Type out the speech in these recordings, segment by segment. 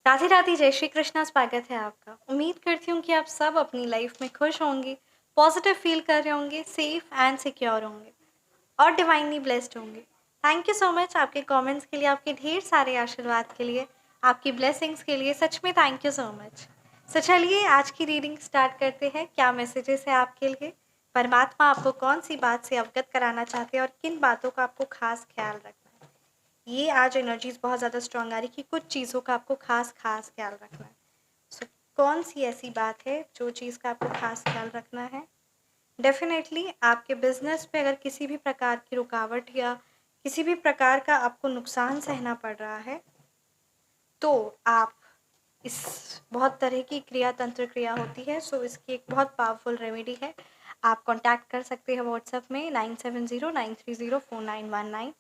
राधे राधे, जय श्री कृष्णा। स्वागत है आपका। उम्मीद करती हूँ कि आप सब अपनी लाइफ में खुश होंगे, पॉजिटिव फील कर रहे होंगे, सेफ एंड सिक्योर होंगे और डिवाइनली ब्लेस्ड होंगे। थैंक यू सो मच आपके कमेंट्स के लिए, आपके ढेर सारे आशीर्वाद के लिए, आपकी ब्लेसिंग्स के लिए। सच में थैंक यू सो मच। सो चलिए आज की रीडिंग स्टार्ट करते हैं। क्या मैसेजेस है आपके लिए? परमात्मा आपको कौन सी बात से अवगत कराना चाहते हैं और किन बातों का आपको खास ख्याल रखना है? ये आज एनर्जीज बहुत ज़्यादा स्ट्रांग आ रही कि कुछ चीज़ों का आपको खास खास ख्याल रखना है। सो कौन सी ऐसी बात है जो चीज़ का आपको खास ख्याल रखना है? डेफिनेटली आपके बिजनेस पे अगर किसी भी प्रकार की रुकावट या किसी भी प्रकार का आपको नुकसान सहना पड़ रहा है तो आप इस बहुत तरह की क्रिया तंत्र क्रिया होती है। सो इसकी एक बहुत पावरफुल रेमेडी है। आप कांटेक्ट कर सकते हैं व्हाट्सएप में 9709304919।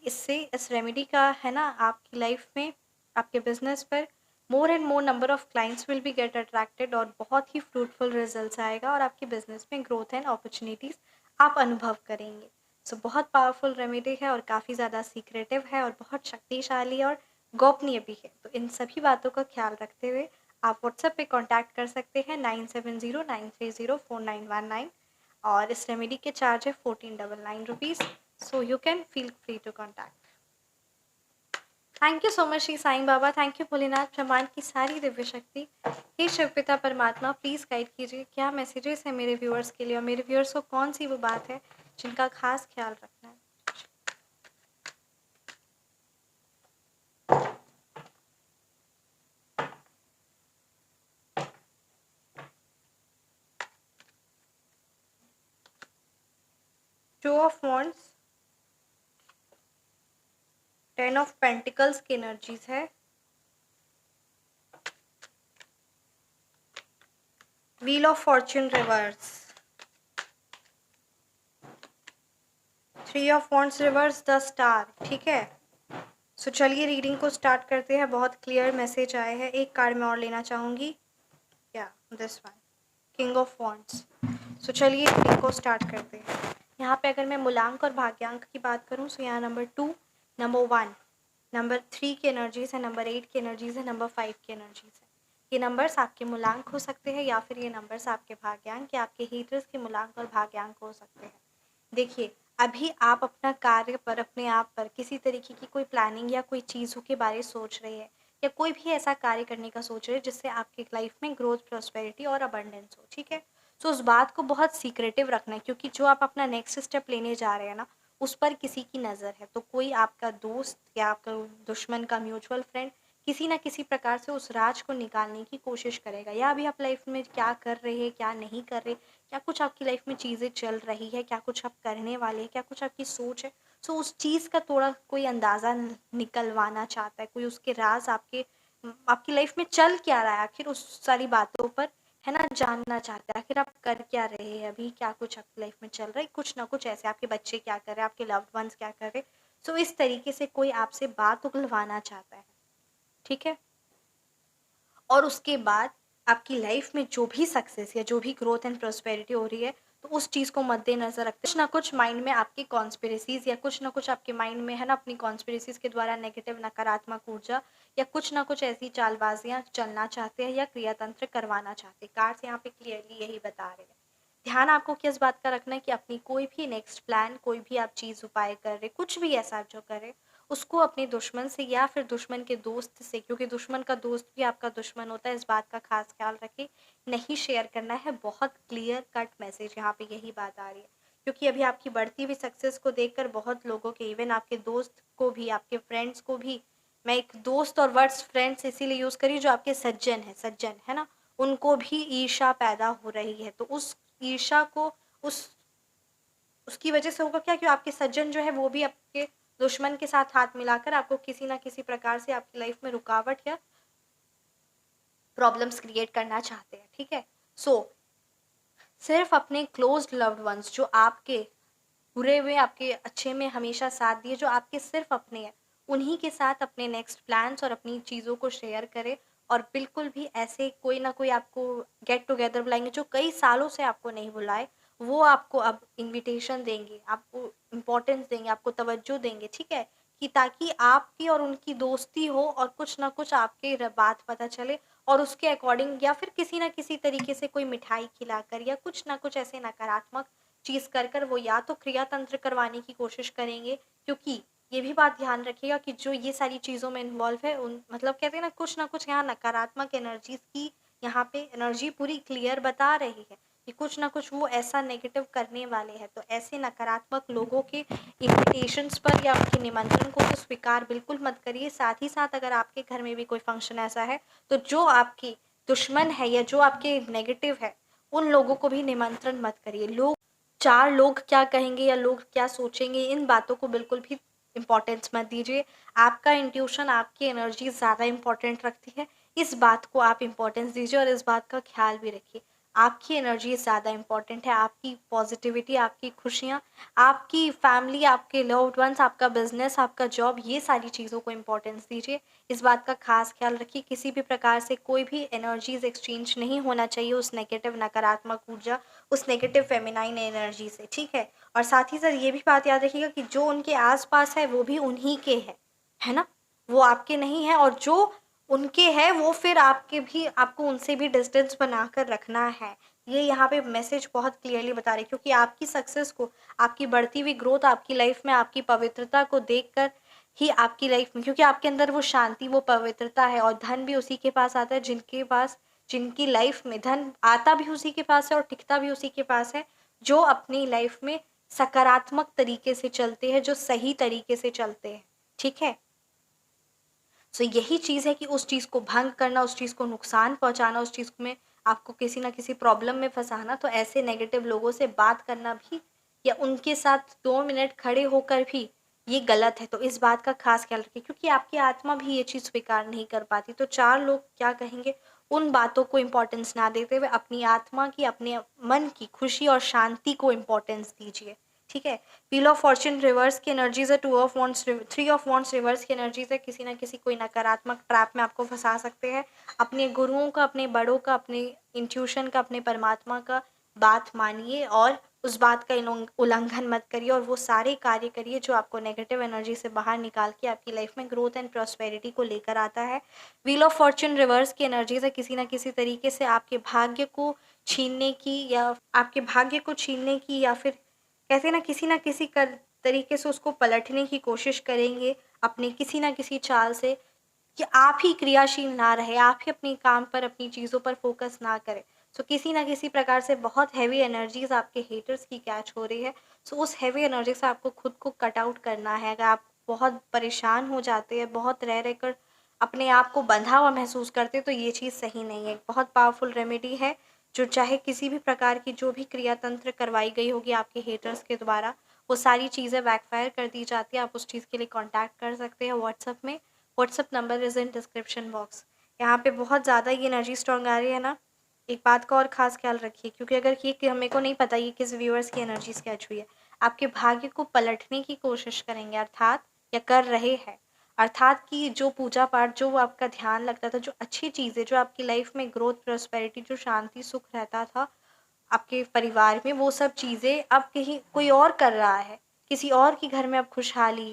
इससे इस रेमेडी का है ना आपकी लाइफ में, आपके बिजनेस पर more and more number of clients will be get attracted और बहुत ही फ्रूटफुल रिजल्ट्स आएगा और आपके बिजनेस में ग्रोथ एंड अपॉर्चुनिटीज़ आप अनुभव करेंगे। सो बहुत पावरफुल रेमेडी है और काफ़ी ज़्यादा सीक्रेटिव है और बहुत शक्तिशाली और गोपनीय भी है। तो इन सभी बातों का ख्याल रखते हुए आप व्हाट्सएप पे कांटेक्ट कर सकते हैं 9709304919 और इस रेमेडी के चार्ज है 1499 rupees. So you can feel free to contact. Thank you so much Shri Sai Baba. Thank you Bholenath, ब्रह्मांड की सारी दिव्य शक्ति। हे शिव पिता परमात्मा, प्लीज़ गाइड कीजिए क्या मैसेजेस है मेरे व्यूअर्स के लिए और मेरे व्यूअर्स को कौन सी वो बात है जिनका खास ख्याल रखना है। Two of wands, 10 of pentacles की एनर्जीज है, wheel of Fortune reverse, 3 of wands reverse, the star. ठीक है, सो चलिए रीडिंग को स्टार्ट करते हैं। बहुत क्लियर मैसेज आए हैं। एक कार्ड मैं और लेना चाहूँगी। क्या this one, king of wands. So चलिए रीडिंग को स्टार्ट करते हैं। यहाँ पे अगर मैं मूलांक और भाग्यांक की बात करूँ तो यहाँ नंबर 2, नंबर 1, नंबर 3 की एनर्जीज है, नंबर 8 की एनर्जीज है, नंबर 5 की एनर्जीज है। ये नंबर्स आपके मूलांक हो सकते हैं या फिर ये नंबर्स आपके भाग्यांक या आपके हीटर्स के मूलांक और भाग्यांक हो सकते हैं। देखिए, अभी आप अपना कार्य पर, अपने आप पर किसी तरीके की कोई प्लानिंग या कोई चीज़ों के बारे सोच रहे हैं या कोई भी ऐसा कार्य करने का सोच रहे हैं जिससे आपकी लाइफ में ग्रोथ, प्रॉस्पेरिटी और अबंडेंस हो। ठीक है, सो उस बात को बहुत सीक्रेटिव रखना है क्योंकि जो आप अपना नेक्स्ट स्टेप लेने जा रहे हैं ना, उस पर किसी की नज़र है। तो कोई आपका दोस्त या आपका दुश्मन का म्यूचुअल फ्रेंड किसी ना किसी प्रकार से उस राज को निकालने की कोशिश करेगा। या अभी आप लाइफ में क्या कर रहे हैं, क्या नहीं कर रहे, क्या कुछ आपकी लाइफ में चीज़ें चल रही है, क्या कुछ आप करने वाले हैं, क्या कुछ आपकी सोच है। सो उस चीज़ का थोड़ा कोई अंदाज़ा निकलवाना चाहता है, कोई उसके राज आपकी लाइफ में चल क्या रहा है, आखिर उस सारी बातों पर है ना जानना चाहता है। आखिर आप कर क्या रहे हैं, अभी क्या कुछ आपकी लाइफ में चल रहा है, कुछ ना कुछ ऐसे। आपके बच्चे क्या कर रहे हैं, आपके लव्ड वंस क्या कर रहे हैं। सो इस तरीके से कोई आपसे बात उगलवाना चाहता है। ठीक है, और उसके बाद आपकी लाइफ में जो भी सक्सेस या जो भी ग्रोथ एंड प्रोस्पेरिटी हो रही है, तो उस चीज़ को मद्देनजर रखते कुछ ना कुछ माइंड में आपकी कॉन्स्पिरेसीज या कुछ ना कुछ आपके माइंड में है ना अपनी कॉन्स्पिरेसीज के द्वारा नेगेटिव नकारात्मक ऊर्जा या कुछ ना कुछ ऐसी चालबाजियां चलना चाहते हैं या क्रियातंत्र करवाना चाहते हैं। कार्ड्स यहाँ पे क्लियरली यही बता रहे हैं। ध्यान आपको किस बात का रखना है कि अपनी कोई भी नेक्स्ट प्लान, कोई भी आप चीज़ उपाय कर रहे, कुछ भी ऐसा आप जो कर रहे, उसको अपने दुश्मन से या फिर दुश्मन के दोस्त से, क्योंकि दुश्मन का दोस्त भी आपका दुश्मन होता है, इस बात का खास ख्याल रखें, नहीं शेयर करना है। बहुत क्लियर कट मैसेज यहाँ पे यही बात आ रही है क्योंकि अभी आपकी बढ़ती हुई सक्सेस को देखकर बहुत लोगों के, इवन आपके दोस्त को भी, आपके फ्रेंड्स को भी, मैं एक दोस्त और वर्ड्स फ्रेंड्स इसीलिए यूज़ करी जो आपके सज्जन है ना, उनको भी ईर्ष्या पैदा हो रही है। तो उस ईर्ष्या को उस उसकी वजह से होगा क्या कि आपके सज्जन जो है वो भी आपके दुश्मन के साथ हाथ मिलाकर आपको किसी ना किसी प्रकार से आपकी लाइफ में रुकावट या प्रॉब्लम्स क्रिएट करना चाहते हैं। ठीक है, सो सिर्फ अपने क्लोज लव्ड वंस जो आपके बुरे में, आपके अच्छे में हमेशा साथ दिए, जो आपके सिर्फ अपने हैं, उन्हीं के साथ अपने नेक्स्ट प्लान्स और अपनी चीज़ों को शेयर करें। और बिल्कुल भी ऐसे कोई ना कोई आपको गेट टुगेदर बुलाएंगे जो कई सालों से आपको नहीं बुलाए, वो आपको अब इनविटेशन देंगे, आपको इम्पोर्टेंस देंगे, आपको तवज्जो देंगे। ठीक है, कि ताकि आपकी और उनकी दोस्ती हो और कुछ ना कुछ आपके बात पता चले और उसके अकॉर्डिंग या फिर किसी ना किसी तरीके से कोई मिठाई खिलाकर या कुछ ना कुछ ऐसे नकारात्मक चीज कर कर वो या तो क्रिया तंत्र करवाने की कोशिश करेंगे, क्योंकि ये भी बात ध्यान रखिएगा कि जो ये सारी चीज़ों में इन्वॉल्व है उन मतलब कहते हैं ना कुछ यहाँ नकारात्मक एनर्जीज की यहाँ पे एनर्जी पूरी क्लियर बता रही है कि कुछ ना कुछ वो ऐसा नेगेटिव करने वाले हैं। तो ऐसे नकारात्मक लोगों के इन्विटेशंस पर या उनके निमंत्रण को तो स्वीकार बिल्कुल मत करिए। साथ ही साथ अगर आपके घर में भी कोई फंक्शन ऐसा है तो जो आपके दुश्मन है या जो आपके नेगेटिव है उन लोगों को भी निमंत्रण मत करिए। चार लोग क्या कहेंगे या लोग क्या सोचेंगे इन बातों को बिल्कुल भी इम्पोर्टेंस मत दीजिए। आपका इंट्यूशन, आपकी एनर्जी ज़्यादा इम्पोर्टेंट रखती है। इस बात को आप इम्पोर्टेंस दीजिए और इस बात का ख्याल भी रखिए। आपकी एनर्जी ज़्यादा इम्पोर्टेंट है, आपकी पॉजिटिविटी, आपकी खुशियाँ, आपकी फैमिली, आपके लव्ड वंस, आपका बिजनेस, आपका जॉब, ये सारी चीज़ों को इम्पोर्टेंस दीजिए। इस बात का खास ख्याल रखिए। किसी भी प्रकार से कोई भी एनर्जीज एक्सचेंज नहीं होना चाहिए उस नेगेटिव नकारात्मक ऊर्जा, उस नेगेटिव फेमिनाइन एनर्जी से, ठीक है। और साथ ही साथ ये भी बात याद रखिएगा कि जो उनके आसपास है वो भी उन्हीं के है ना, वो आपके नहीं है। और जो उनके है वो फिर आपके भी, आपको उनसे भी डिस्टेंस बनाकर रखना है। ये यहाँ पे मैसेज बहुत क्लियरली बता रही है, क्योंकि आपकी सक्सेस को, आपकी बढ़ती हुई ग्रोथ, आपकी लाइफ में आपकी पवित्रता को देखकर ही आपकी लाइफ में, क्योंकि आपके अंदर वो शांति, वो पवित्रता है और धन भी उसी के पास आता है जिनके पास, जिनकी लाइफ में धन आता भी उसी के पास है और टिकता भी उसी के पास है, जो अपनी लाइफ में सकारात्मक तरीके से चलते हैं, जो सही तरीके से चलते हैं, ठीक है। सो यही चीज़ है कि उस चीज़ को भंग करना, उस चीज़ को नुकसान पहुंचाना, उस चीज़ में आपको किसी ना किसी प्रॉब्लम में फंसाना, तो ऐसे नेगेटिव लोगों से बात करना भी या उनके साथ 2 मिनट खड़े होकर भी ये गलत है। तो इस बात का खास ख्याल रखिए, क्योंकि आपकी आत्मा भी ये चीज़ स्वीकार नहीं कर पाती। तो चार लोग क्या कहेंगे उन बातों को इम्पोर्टेंस ना देते हुए अपनी आत्मा की, अपने मन की खुशी और शांति को इम्पोर्टेंस दीजिए, ठीक है। व्हील ऑफ फॉर्च्यून रिवर्स की एनर्जीज है, 2 of wands, 3 of wands reverse की एनर्जीज है। किसी ना किसी कोई नकारात्मक ट्रैप में आपको फंसा सकते हैं। अपने गुरुओं का, अपने बड़ों का, अपने इंट्यूशन का, अपने परमात्मा का बात मानिए और उस बात का उल्लंघन मत करिए और वो सारे कार्य करिए जो आपको नेगेटिव एनर्जी से बाहर निकाल के आपकी लाइफ में ग्रोथ एंड प्रॉस्पेरिटी को लेकर आता है। व्हील ऑफ फॉर्च्यून रिवर्स की एनर्जीज है, किसी ना किसी तरीके से आपके भाग्य को छीनने की या आपके भाग्य को छीनने की या फिर कहते हैं ना किसी कर तरीके से उसको पलटने की कोशिश करेंगे अपने किसी ना किसी चाल से, कि आप ही क्रियाशील ना रहे, आप ही अपने काम पर, अपनी चीज़ों पर फोकस ना करें। सो किसी ना किसी प्रकार से बहुत हैवी एनर्जीज आपके हेटर्स की कैच हो रही है। सो उस हैवी एनर्जी से आपको खुद को कट आउट करना है। अगर आप बहुत परेशान हो जाते हैं, बहुत रह रहकर अपने आप को बंधा हुआ महसूस करते हैं, तो ये चीज़ सही नहीं है। बहुत पावरफुल रेमेडी है जो चाहे किसी भी प्रकार की जो भी क्रिया तंत्र करवाई गई होगी आपके हेटर्स के द्वारा, वो सारी चीज़ें बैकफायर कर दी जाती है। आप उस चीज़ के लिए कॉन्टैक्ट कर सकते हैं व्हाट्सएप में। WhatsApp number is in description box. यहाँ पे बहुत ज़्यादा ये एनर्जी स्ट्रॉन्ग आ रही है ना। एक बात का और ख़ास ख्याल रखिए, क्योंकि अगर ये कि मेरे को नहीं पता ये किस व्यूअर्स की एनर्जी स्केच हुई है, आपके भाग्य को पलटने की कोशिश करेंगे, अर्थात या कर रहे हैं। अर्थात कि जो पूजा पाठ, जो आपका ध्यान लगता था, जो अच्छी चीज़ें, जो आपकी लाइफ में ग्रोथ, प्रॉस्पेरिटी, जो शांति सुख रहता था आपके परिवार में, वो सब चीज़ें अब कहीं कोई और कर रहा है। किसी और के घर में अब खुशहाली,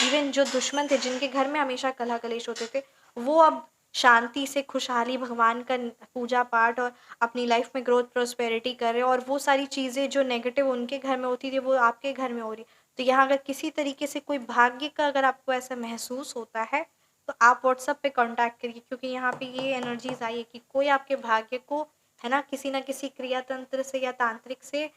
इवन जो दुश्मन थे जिनके घर में हमेशा कलह कलेश होते थे, वो अब शांति से खुशहाली, भगवान का पूजा पाठ और अपनी लाइफ में ग्रोथ प्रॉस्पेरिटी कर रहे हैं। और वो सारी चीज़ें जो नेगेटिव उनके घर में होती थी वो आपके घर में हो रही। तो यहाँ अगर किसी तरीके से कोई भाग्य का अगर आपको ऐसा महसूस होता है तो आप व्हाट्सएप पे कांटेक्ट करिए, क्योंकि यहाँ पे ये एनर्जीज आई है कि कोई आपके भाग्य को, है ना किसी क्रिया तंत्र से या तांत्रिक से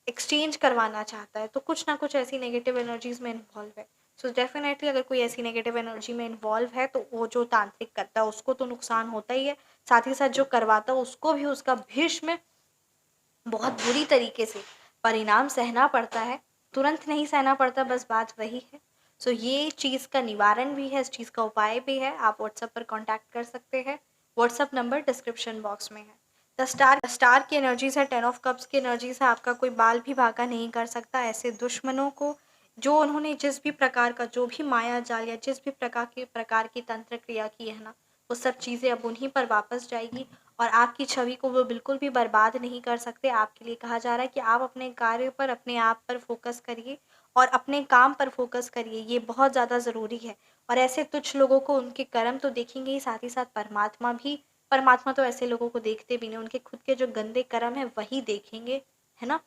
एक्सचेंज करवाना चाहता है। तो कुछ ना कुछ ऐसी नेगेटिव एनर्जीज में इन्वॉल्व है। सो डेफिनेटली अगर कोई ऐसी नेगेटिव एनर्जी में इन्वॉल्व है तो वो जो तांत्रिक करता है उसको तो नुकसान होता ही है, साथ ही साथ जो करवाता है उसको भी उसका भीष्म बहुत बुरी तरीके से परिणाम सहना पड़ता है। तुरंत नहीं सहना पड़ता, बस बात वही है। सो ये चीज़ का निवारण भी है, इस चीज़ का उपाय भी है। आप व्हाट्सएप पर कांटेक्ट कर सकते हैं। व्हाट्सएप नंबर डिस्क्रिप्शन बॉक्स में है। द स्टार की एनर्जीज है, 10 ऑफ कप्स की एनर्जीज है। आपका कोई बाल भी बांका नहीं कर सकता ऐसे दुश्मनों को, जो उन्होंने जिस भी प्रकार का जो भी माया जाल या जिस भी प्रकार की तंत्र क्रिया की है ना, वो सब चीज़ें अब उन्हीं पर वापस जाएगी और आपकी छवि को वो बिल्कुल भी बर्बाद नहीं कर सकते। आपके लिए कहा जा रहा है कि आप अपने कार्य पर, अपने आप पर फोकस करिए और अपने काम पर फोकस करिए, ये बहुत ज़्यादा ज़रूरी है। और ऐसे तुच्छ लोगों को उनके कर्म तो देखेंगे ही, साथ ही साथ परमात्मा भी। परमात्मा तो ऐसे लोगों को देखते भी नहीं, उनके खुद के जो गंदे कर्म है वही देखेंगे, है ना।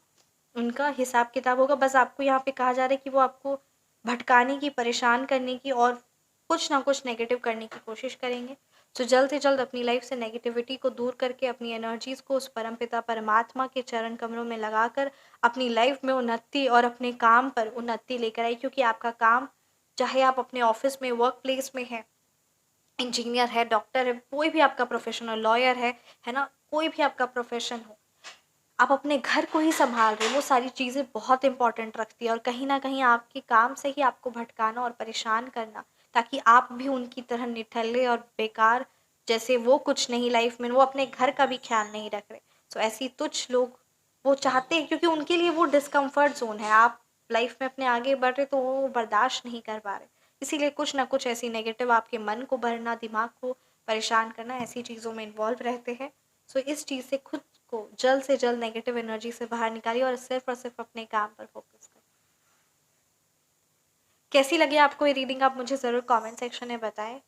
उनका हिसाब किताब होगा। बस आपको यहाँ पे कहा जा रहा है कि वो आपको भटकाने की, परेशान करने की और कुछ ना कुछ नेगेटिव करने की कोशिश करेंगे। तो जल्द से जल्द अपनी लाइफ से नेगेटिविटी को दूर करके अपनी एनर्जीज को उस परमपिता परमात्मा के चरण कमलों में लगाकर अपनी लाइफ में उन्नति और अपने काम पर उन्नति लेकर आई। क्योंकि आपका काम, चाहे आप अपने ऑफिस में, वर्क प्लेस में है, इंजीनियर है, डॉक्टर है, कोई भी आपका प्रोफेशन हो, लॉयर है ना, कोई भी आपका प्रोफेशन हो, आप अपने घर को ही संभाल रहे हो, वो सारी चीज़ें बहुत इंपॉर्टेंट रखती है। और कहीं ना कहीं आपके काम से ही आपको भटकाना और परेशान करना, ताकि आप भी उनकी तरह निठल्ले और बेकार, जैसे वो कुछ नहीं लाइफ में, वो अपने घर का भी ख्याल नहीं रख रहे। तो ऐसी तुच्छ लोग वो चाहते हैं, क्योंकि उनके लिए वो डिस्कम्फर्ट जोन है। आप लाइफ में अपने आगे बढ़ रहे तो वो बर्दाश्त नहीं कर पा रहे, इसीलिए कुछ ना कुछ ऐसी नेगेटिव आपके मन को भरना, दिमाग को परेशान करना, ऐसी चीज़ों में इन्वॉल्व रहते हैं। सो इस चीज़ से खुद को जल्द से जल्द नेगेटिव एनर्जी से बाहर निकालिए और सिर्फ अपने काम पर फोकस करें। कैसी लगी आपको ये रीडिंग, आप मुझे ज़रूर कमेंट सेक्शन में बताएं।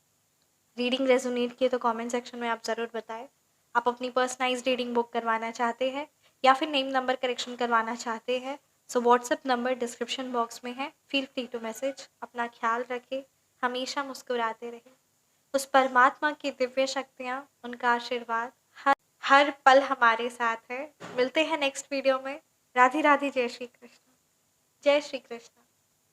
रीडिंग रेजोनेट किए तो कमेंट सेक्शन में आप ज़रूर बताएं। आप अपनी पर्सनलाइज्ड रीडिंग बुक करवाना चाहते हैं या फिर नेम नंबर करेक्शन करवाना चाहते हैं, so WhatsApp number description box में है, फील फ्री टू मैसेज। अपना ख्याल रखें, हमेशा मुस्कुराते रहें। उस परमात्मा की दिव्य शक्तियाँ, उनका आशीर्वाद हर पल हमारे साथ है। मिलते हैं नेक्स्ट वीडियो में। राधे राधे, जय श्री कृष्ण। जय श्री कृष्ण।